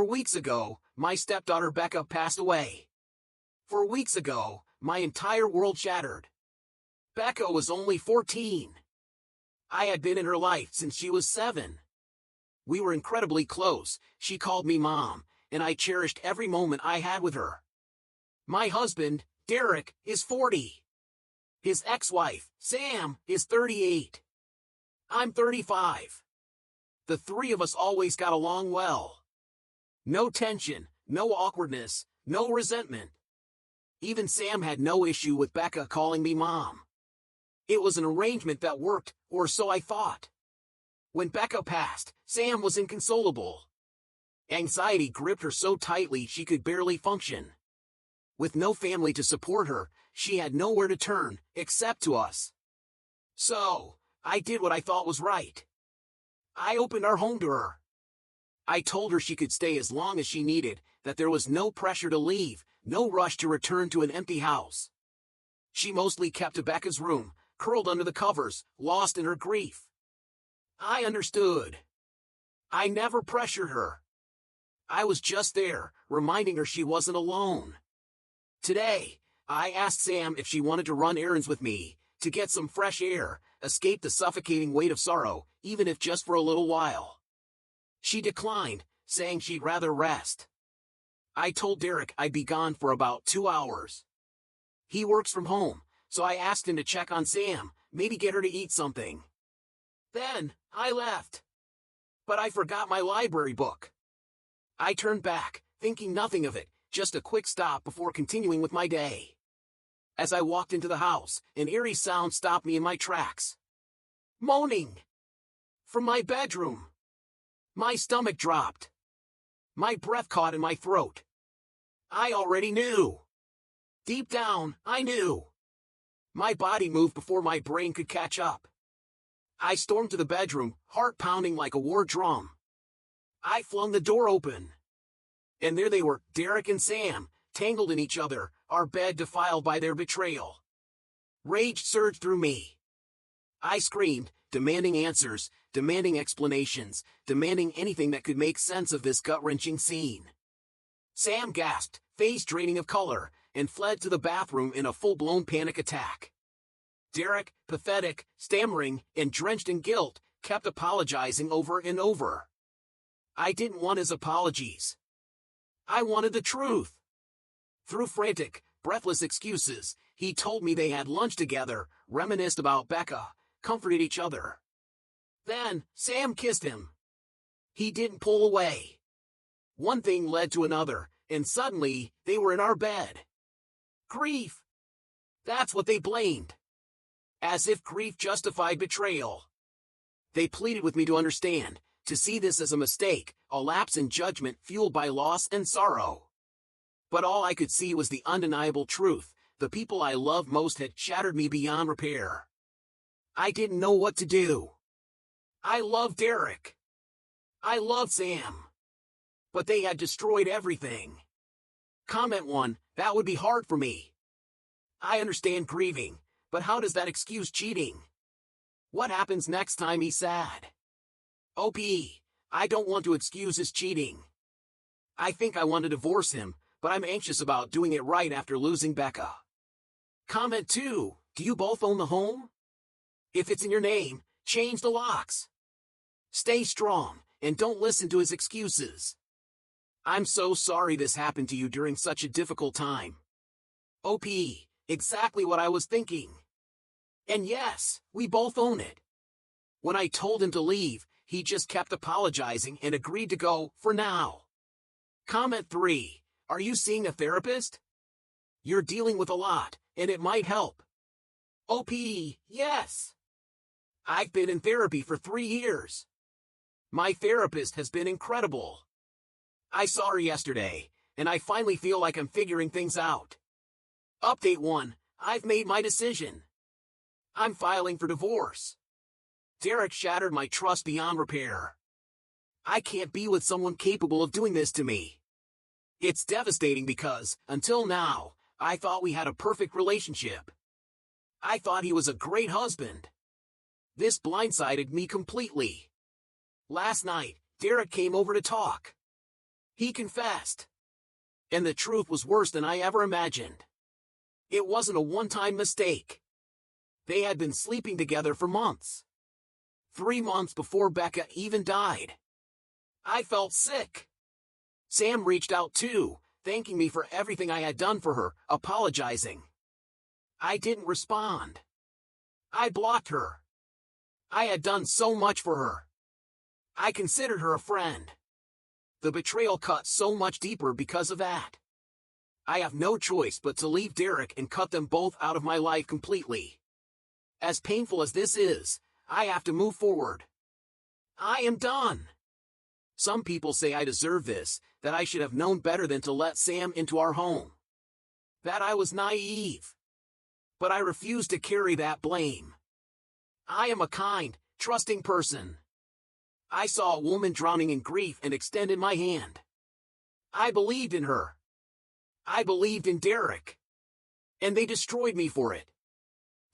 weeks ago, my stepdaughter Becca passed away. 4 weeks ago, my entire world shattered. Becca was only 14. I had been in her life since she was 7. We were incredibly close. She called me mom, and I cherished every moment I had with her. My husband, Derek, is 40. His ex-wife, Sam, is 38. I'm 35. The three of us always got along well. No tension, no awkwardness, no resentment. Even Sam had no issue with Becca calling me mom. It was an arrangement that worked, or so I thought. When Becca passed, Sam was inconsolable. Anxiety gripped her so tightly she could barely function. With no family to support her, she had nowhere to turn, except to us. So, I did what I thought was right. I opened our home to her. I told her she could stay as long as she needed, that there was no pressure to leave, no rush to return to an empty house. She mostly kept to Becca's room, curled under the covers, lost in her grief. I understood. I never pressured her. I was just there, reminding her she wasn't alone. Today, I asked Sam if she wanted to run errands with me, to get some fresh air, escape the suffocating weight of sorrow, even if just for a little while. She declined, saying she'd rather rest. I told Derek I'd be gone for about 2 hours. He works from home, so I asked him to check on Sam, maybe get her to eat something. Then, I left. But I forgot my library book. I turned back, thinking nothing of it, just a quick stop before continuing with my day. As I walked into the house, an eerie sound stopped me in my tracks. Moaning. From my bedroom. My stomach dropped. My breath caught in my throat. I already knew. Deep down, I knew. My body moved before my brain could catch up. I stormed to the bedroom, heart pounding like a war drum. I flung the door open. And there they were, Derek and Sam, tangled in each other, our bed defiled by their betrayal. Rage surged through me. I screamed, demanding answers, demanding explanations, demanding anything that could make sense of this gut-wrenching scene. Sam gasped, face draining of color, and fled to the bathroom in a full-blown panic attack. Derek, pathetic, stammering, and drenched in guilt, kept apologizing over and over. I didn't want his apologies. I wanted the truth. Through frantic, breathless excuses, he told me they had lunch together, reminisced about Becca, comforted each other. Then, Sam kissed him. He didn't pull away. One thing led to another, and suddenly, they were in our bed. Grief. That's what they blamed. As if grief justified betrayal. They pleaded with me to understand, to see this as a mistake, a lapse in judgment fueled by loss and sorrow. But all I could see was the undeniable truth. The people I loved most had shattered me beyond repair. I didn't know what to do. I loved Derek. I loved Sam. But they had destroyed everything. Comment 1, that would be hard for me. I understand grieving, but how does that excuse cheating? What happens next time he's sad? OP, I don't want to excuse his cheating. I think I want to divorce him, but I'm anxious about doing it right after losing Becca. Comment 2, do you both own the home? If it's in your name, change the locks. Stay strong, and don't listen to his excuses. I'm so sorry this happened to you during such a difficult time. OP, exactly what I was thinking. And yes, we both own it. When I told him to leave, he just kept apologizing and agreed to go, for now. Comment 3, are you seeing a therapist? You're dealing with a lot, and it might help. OP, yes. I've been in therapy for 3 years. My therapist has been incredible. I saw her yesterday, and I finally feel like I'm figuring things out. Update 1, I've made my decision. I'm filing for divorce. Derek shattered my trust beyond repair. I can't be with someone capable of doing this to me. It's devastating because, until now, I thought we had a perfect relationship. I thought he was a great husband. This blindsided me completely. Last night, Derek came over to talk. He confessed. And the truth was worse than I ever imagined. It wasn't a one-time mistake. They had been sleeping together for months. 3 months before Becca even died. I felt sick. Sam reached out too, thanking me for everything I had done for her, apologizing. I didn't respond. I blocked her. I had done so much for her. I considered her a friend. The betrayal cut so much deeper because of that. I have no choice but to leave Derek and cut them both out of my life completely. As painful as this is, I have to move forward. I am done. Some people say I deserve this, that I should have known better than to let Sam into our home. That I was naive. But I refuse to carry that blame. I am a kind, trusting person. I saw a woman drowning in grief and extended my hand. I believed in her. I believed in Derek. And they destroyed me for it.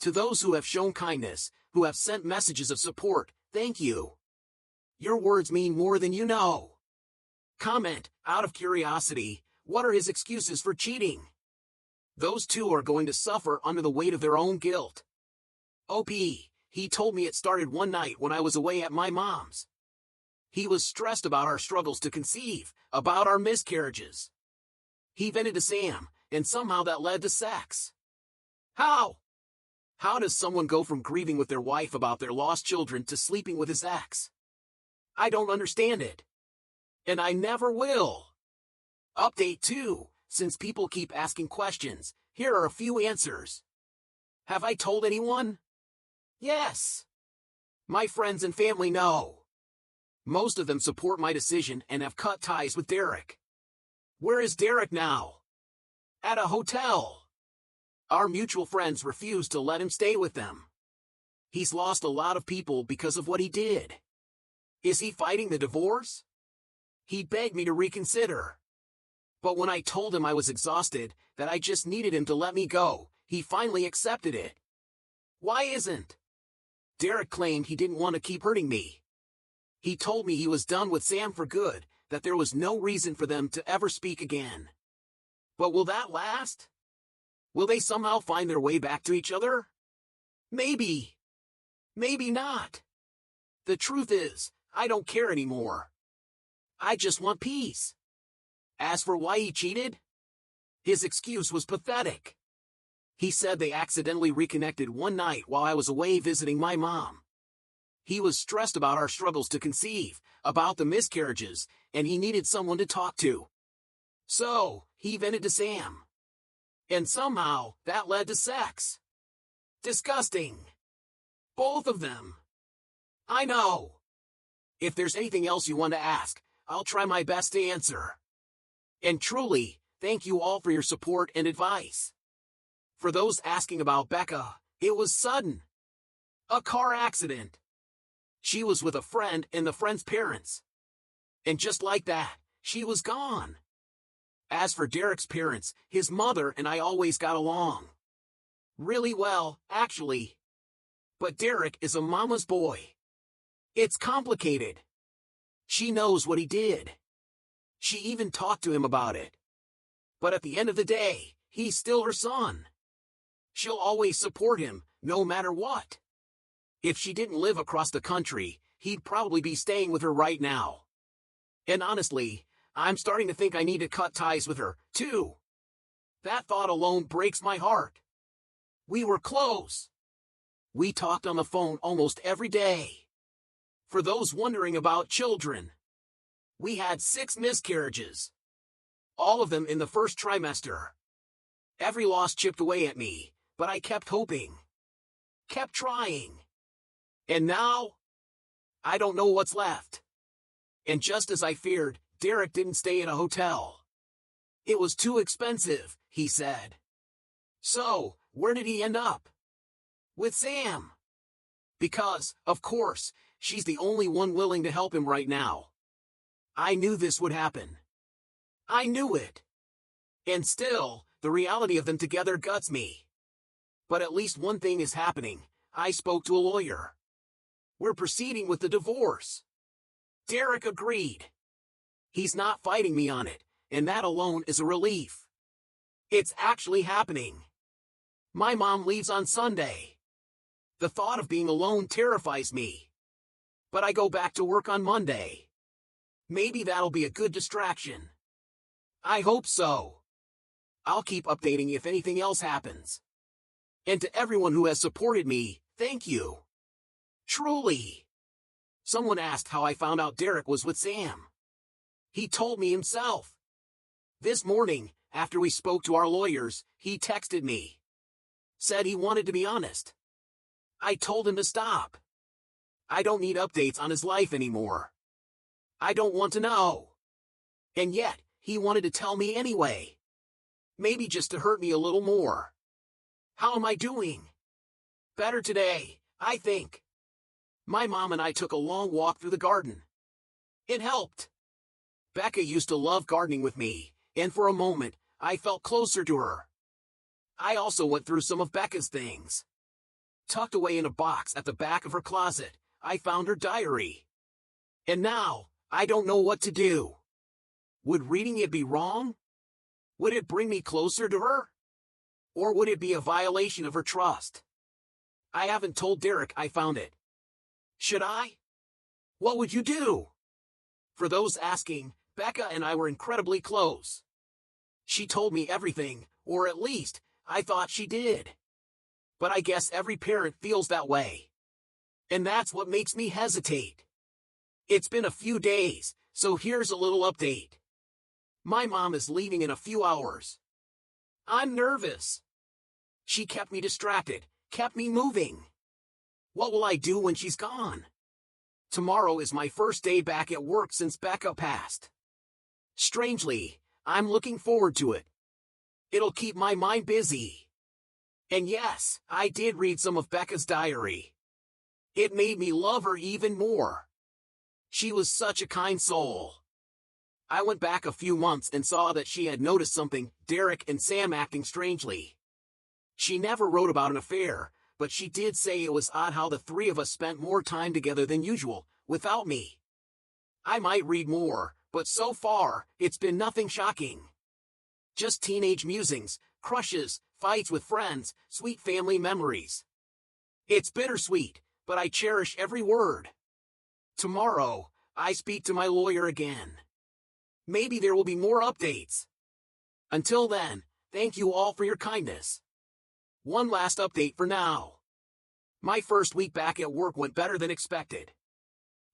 To those who have shown kindness, who have sent messages of support, thank you. Your words mean more than you know. Comment, out of curiosity, what are his excuses for cheating? Those two are going to suffer under the weight of their own guilt. OP, he told me it started one night when I was away at my mom's. He was stressed about our struggles to conceive, about our miscarriages. He vented to Sam, and somehow that led to sex. How? How does someone go from grieving with their wife about their lost children to sleeping with his ex? I don't understand it. And I never will. Update 2, since people keep asking questions, here are a few answers. Have I told anyone? Yes. My friends and family know. Most of them support my decision and have cut ties with Derek. Where is Derek now? At a hotel. Our mutual friends refuse to let him stay with them. He's lost a lot of people because of what he did. Is he fighting the divorce? He begged me to reconsider. But when I told him I was exhausted, that I just needed him to let me go, he finally accepted it. Why isn't? Derek claimed he didn't want to keep hurting me. He told me he was done with Sam for good, that there was no reason for them to ever speak again. But will that last? Will they somehow find their way back to each other? Maybe. Maybe not. The truth is, I don't care anymore. I just want peace. As for why he cheated, his excuse was pathetic. He said they accidentally reconnected one night while I was away visiting my mom. He was stressed about our struggles to conceive, about the miscarriages, and he needed someone to talk to. So, he vented to Sam. And somehow, that led to sex. Disgusting. Both of them. I know. If there's anything else you want to ask, I'll try my best to answer. And truly, thank you all for your support and advice. For those asking about Becca, it was sudden. A car accident. She was with a friend and the friend's parents. And just like that, she was gone. As for Derek's parents, his mother and I always got along. Really well, actually. But Derek is a mama's boy. It's complicated. She knows what he did. She even talked to him about it. But at the end of the day, he's still her son. She'll always support him, no matter what. If she didn't live across the country, he'd probably be staying with her right now. And honestly, I'm starting to think I need to cut ties with her, too. That thought alone breaks my heart. We were close. We talked on the phone almost every day. For those wondering about children, we had 6 miscarriages. All of them in the first trimester. Every loss chipped away at me, but I kept hoping. Kept trying. And now, I don't know what's left. And just as I feared, Derek didn't stay in a hotel. It was too expensive, he said. So, where did he end up? With Sam. Because, of course, she's the only one willing to help him right now. I knew this would happen. I knew it. And still, the reality of them together guts me. But at least one thing is happening. I spoke to a lawyer. We're proceeding with the divorce. Derek agreed. He's not fighting me on it, and that alone is a relief. It's actually happening. My mom leaves on Sunday. The thought of being alone terrifies me. But I go back to work on Monday. Maybe that'll be a good distraction. I hope so. I'll keep updating if anything else happens. And to everyone who has supported me, thank you. Truly. Someone asked how I found out Derek was with Sam. He told me himself. This morning, after we spoke to our lawyers, he texted me. Said he wanted to be honest. I told him to stop. I don't need updates on his life anymore. I don't want to know. And yet, he wanted to tell me anyway. Maybe just to hurt me a little more. How am I doing? Better today, I think. My mom and I took a long walk through the garden. It helped. Becca used to love gardening with me, and for a moment, I felt closer to her. I also went through some of Becca's things. Tucked away in a box at the back of her closet, I found her diary. And now, I don't know what to do. Would reading it be wrong? Would it bring me closer to her? Or would it be a violation of her trust? I haven't told Derek I found it. Should I? What would you do? For those asking, Becca and I were incredibly close. She told me everything, or at least, I thought she did. But I guess every parent feels that way. And that's what makes me hesitate. It's been a few days, so here's a little update. My mom is leaving in a few hours. I'm nervous. She kept me distracted, kept me moving. What will I do when she's gone? Tomorrow is my first day back at work since Becca passed. Strangely, I'm looking forward to it. It'll keep my mind busy. And yes, I did read some of Becca's diary. It made me love her even more. She was such a kind soul. I went back a few months and saw that she had noticed something, Derek and Sam acting strangely. She never wrote about an affair, but she did say it was odd how the three of us spent more time together than usual, without me. I might read more, but so far, it's been nothing shocking. Just teenage musings, crushes, fights with friends, sweet family memories. It's bittersweet, but I cherish every word. Tomorrow, I speak to my lawyer again. Maybe there will be more updates. Until then, thank you all for your kindness. One last update for now. My first week back at work went better than expected.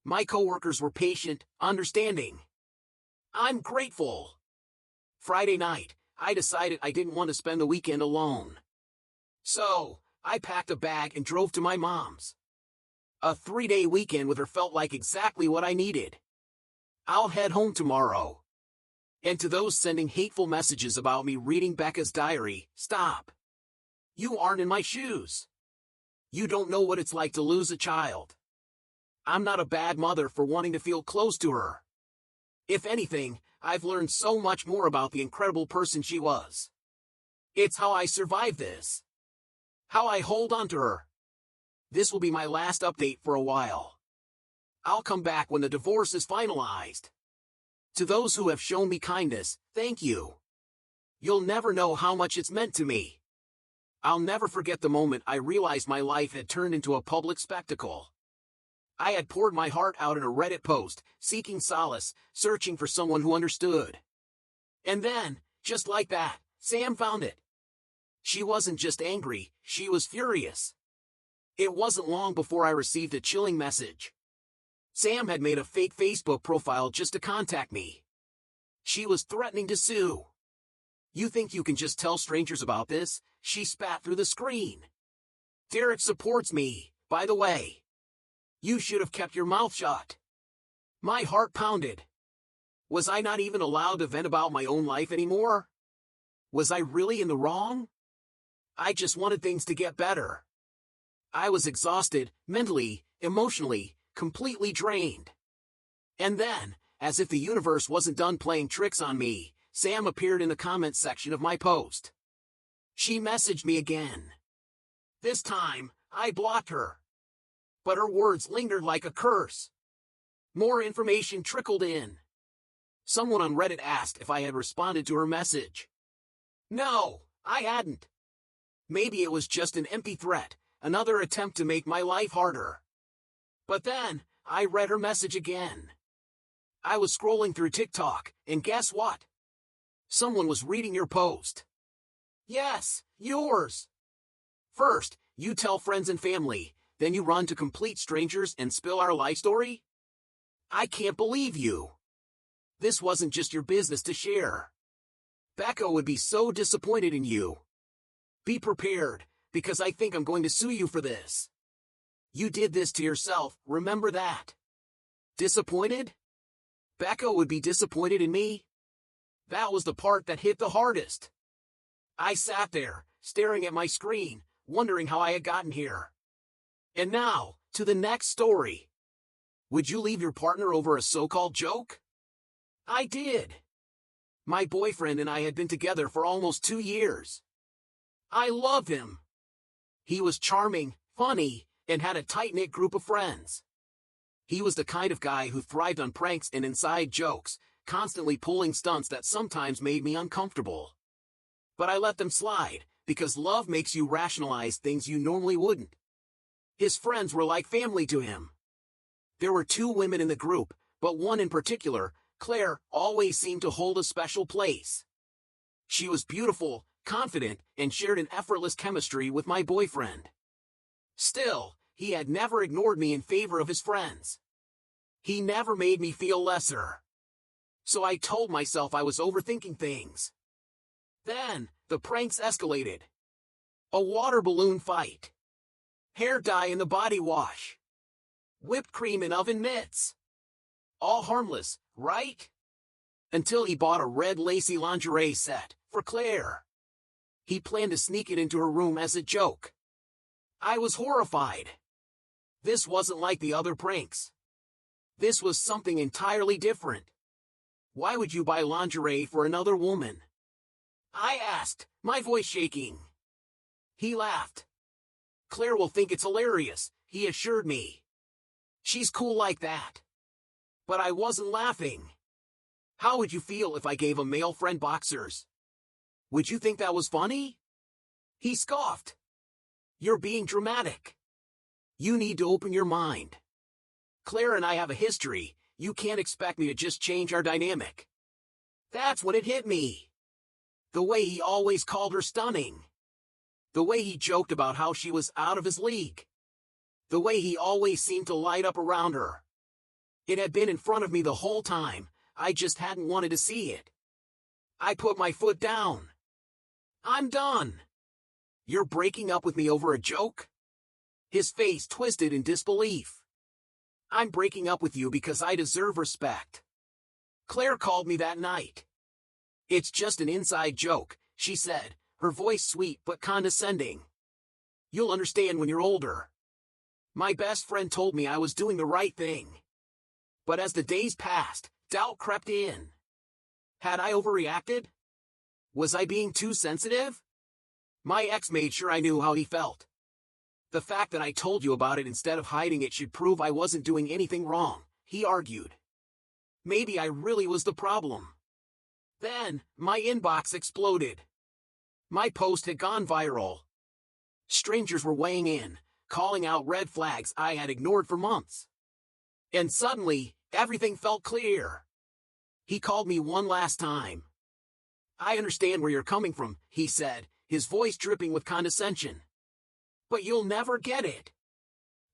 My coworkers were patient, understanding. I'm grateful. Friday night, I decided I didn't want to spend the weekend alone. So, I packed a bag and drove to my mom's. A 3-day weekend with her felt like exactly what I needed. I'll head home tomorrow. And to those sending hateful messages about me reading Becca's diary, stop. You aren't in my shoes. You don't know what it's like to lose a child. I'm not a bad mother for wanting to feel close to her. If anything, I've learned so much more about the incredible person she was. It's how I survive this. How I hold on to her. This will be my last update for a while. I'll come back when the divorce is finalized. To those who have shown me kindness, thank you. You'll never know how much it's meant to me. I'll never forget the moment I realized my life had turned into a public spectacle. I had poured my heart out in a Reddit post, seeking solace, searching for someone who understood. And then, just like that, Sam found it. She wasn't just angry, she was furious. It wasn't long before I received a chilling message. Sam had made a fake Facebook profile just to contact me. She was threatening to sue. You think you can just tell strangers about this? She spat through the screen. Derek supports me, by the way. You should have kept your mouth shut. My heart pounded. Was I not even allowed to vent about my own life anymore? Was I really in the wrong? I just wanted things to get better. I was exhausted, mentally, emotionally, completely drained. And then, as if the universe wasn't done playing tricks on me, Sam appeared in the comments section of my post. She messaged me again. This time, I blocked her. But her words lingered like a curse. More information trickled in. Someone on Reddit asked if I had responded to her message. No, I hadn't. Maybe it was just an empty threat, another attempt to make my life harder. But then, I read her message again. I was scrolling through TikTok, and guess what? Someone was reading your post. Yes, yours. First, you tell friends and family, then you run to complete strangers and spill our life story? I can't believe you. This wasn't just your business to share. Becca would be so disappointed in you. Be prepared, because I think I'm going to sue you for this. You did this to yourself, remember that. Disappointed? Becca would be disappointed in me? That was the part that hit the hardest. I sat there, staring at my screen, wondering how I had gotten here. And now, to the next story. Would you leave your partner over a so-called joke? I did. My boyfriend and I had been together for almost 2 years. I loved him. He was charming, funny, and had a tight-knit group of friends. He was the kind of guy who thrived on pranks and inside jokes, constantly pulling stunts that sometimes made me uncomfortable. But I let them slide, because love makes you rationalize things you normally wouldn't. His friends were like family to him. There were 2 women in the group, but one in particular, Claire, always seemed to hold a special place. She was beautiful, confident, and shared an effortless chemistry with my boyfriend. Still, he had never ignored me in favor of his friends. He never made me feel lesser. So I told myself I was overthinking things. Then, the pranks escalated. A water balloon fight. Hair dye in the body wash. Whipped cream in oven mitts. All harmless, right? Until he bought a red lacy lingerie set for Claire. He planned to sneak it into her room as a joke. I was horrified. This wasn't like the other pranks. This was something entirely different. Why would you buy lingerie for another woman? I asked, my voice shaking. He laughed. Claire will think it's hilarious, he assured me. She's cool like that. But I wasn't laughing. How would you feel if I gave a male friend boxers? Would you think that was funny? He scoffed. You're being dramatic. You need to open your mind. Claire and I have a history, you can't expect me to just change our dynamic. That's when it hit me. The way he always called her stunning. The way he joked about how she was out of his league. The way he always seemed to light up around her. It had been in front of me the whole time, I just hadn't wanted to see it. I put my foot down. I'm done. You're breaking up with me over a joke? His face twisted in disbelief. I'm breaking up with you because I deserve respect. Claire called me that night. It's just an inside joke, she said, her voice sweet but condescending. You'll understand when you're older. My best friend told me I was doing the right thing. But as the days passed, doubt crept in. Had I overreacted? Was I being too sensitive? My ex made sure I knew how he felt. The fact that I told you about it instead of hiding it should prove I wasn't doing anything wrong, he argued. Maybe I really was the problem. Then, my inbox exploded. My post had gone viral. Strangers were weighing in, calling out red flags I had ignored for months. And suddenly, everything felt clear. He called me one last time. I understand where you're coming from, he said, his voice dripping with condescension. But you'll never get it.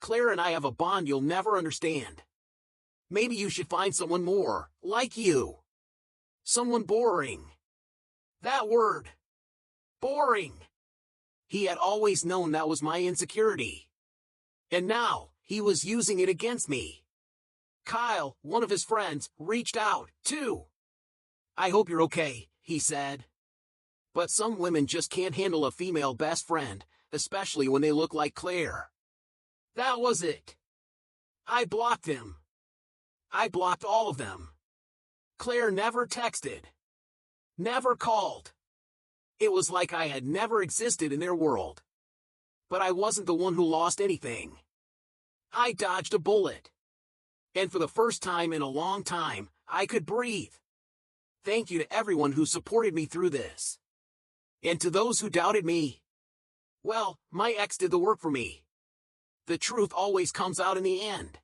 Claire and I have a bond you'll never understand. Maybe you should find someone more, like you. Someone boring. That word. Boring. He had always known that was my insecurity. And now, he was using it against me. Kyle, one of his friends, reached out, too. I hope you're okay, he said. But some women just can't handle a female best friend, especially when they look like Claire. That was it. I blocked him. I blocked all of them. Claire never texted. Never called. It was like I had never existed in their world. But I wasn't the one who lost anything. I dodged a bullet. And for the first time in a long time, I could breathe. Thank you to everyone who supported me through this. And to those who doubted me. Well, my ex did the work for me. The truth always comes out in the end.